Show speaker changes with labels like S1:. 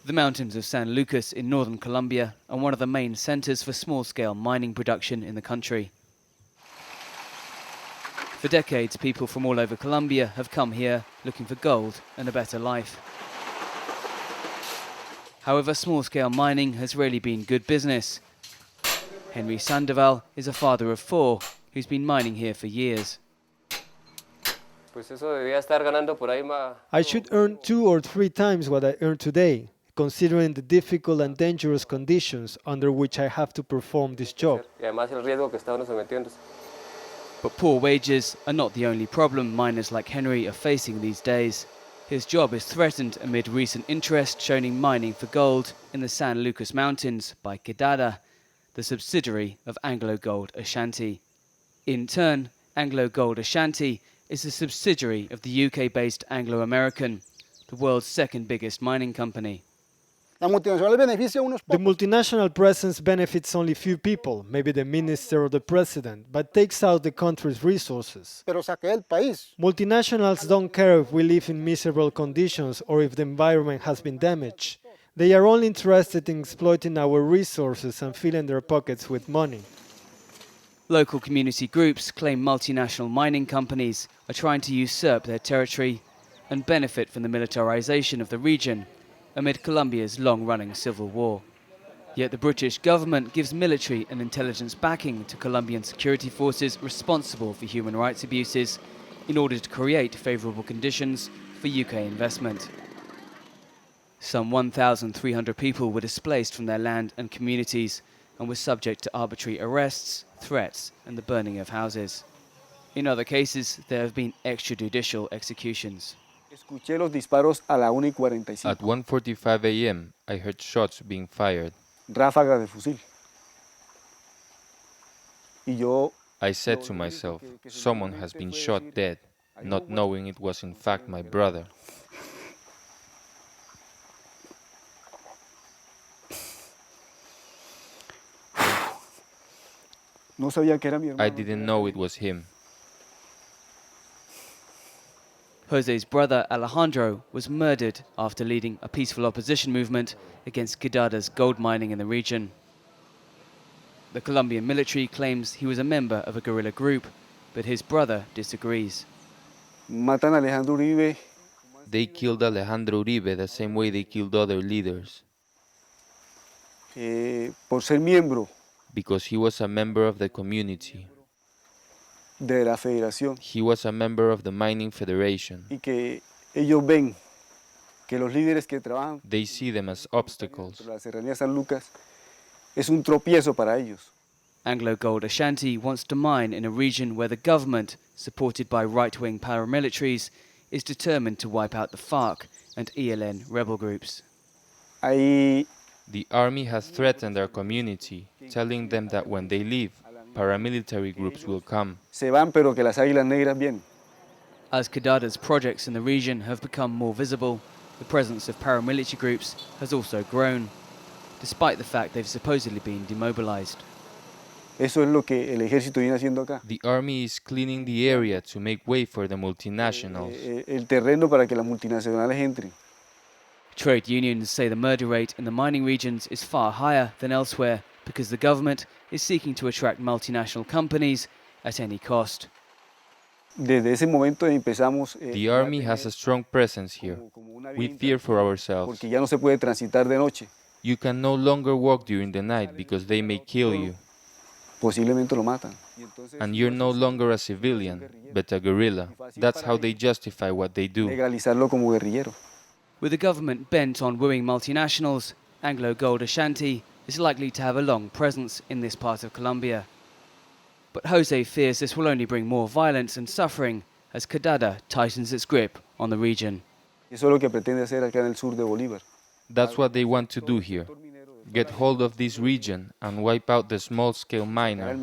S1: The mountains of San Lucas in northern Colombia are one of the main centers for small-scale mining production in the country. For decades, people from all over Colombia have come here looking for gold and a better life. However, small-scale mining has rarely been good business. Henry Sandoval is a father of 4 who's been mining here for years.
S2: I should earn 2 or 3 times what I earn today, considering the difficult and dangerous conditions under which I have to perform this job.
S1: But poor wages are not the only problem miners like Henry are facing these days. His job is threatened amid recent interest shown in mining for gold in the San Lucas Mountains by Quebrada, the subsidiary of Anglo Ashanti. In turn, Anglo Ashanti is a subsidiary of the UK-based Anglo American, the world's second biggest mining company.
S2: The multinational presence benefits only few people, maybe the minister or the president, but takes out the country's resources. Multinationals don't care if we live in miserable conditions or if the environment has been damaged. They are only interested in exploiting our resources and filling their pockets with money.
S1: Local community groups claim multinational mining companies are trying to usurp their territory and benefit from the militarization of the region amid Colombia's long-running civil war. Yet the British government gives military and intelligence backing to Colombian security forces responsible for human rights abuses in order to create favourable conditions for UK investment. Some 1,300 people were displaced from their land and communities and were subject to arbitrary arrests, threats and the burning of houses. In other cases, there have been extrajudicial executions.
S3: At 1:45 a.m., I heard shots being fired. I said to myself, someone has been shot dead, not knowing it was in fact my brother. I didn't know it was him.
S1: Jose's brother Alejandro was murdered after leading a peaceful opposition movement against Quebrada's gold mining in the region. The Colombian military claims he was a member of a guerrilla group, but his brother disagrees.
S3: They killed Alejandro Uribe the same way they killed other leaders. Because he was a member of the community. He was a member of the mining federation. They see them as obstacles.
S1: Anglo Ashanti wants to mine in a region where the government, supported by right-wing paramilitaries, is determined to wipe out the FARC and ELN rebel groups.
S3: The army has threatened our community, telling them that when they leave, paramilitary groups will come.
S1: As Quebrada's projects in the region have become more visible, the presence of paramilitary groups has also grown, despite the fact they've supposedly been demobilized.
S3: The army is cleaning the area to make way for the multinationals.
S1: Trade unions say the murder rate in the mining regions is far higher than elsewhere because the government is seeking to attract multinational companies at any cost.
S3: The army has a strong presence here. We fear for ourselves. You can no longer walk during the night because they may kill you. And you're no longer a civilian, but a guerrilla. That's how they justify what they do.
S1: With the government bent on wooing multinationals, Anglo Ashanti is likely to have a long presence in this part of Colombia. But Jose fears this will only bring more violence and suffering as Quebrada tightens its grip on the region.
S3: That's what they want to do here. Get hold of this region and wipe out the small-scale miner.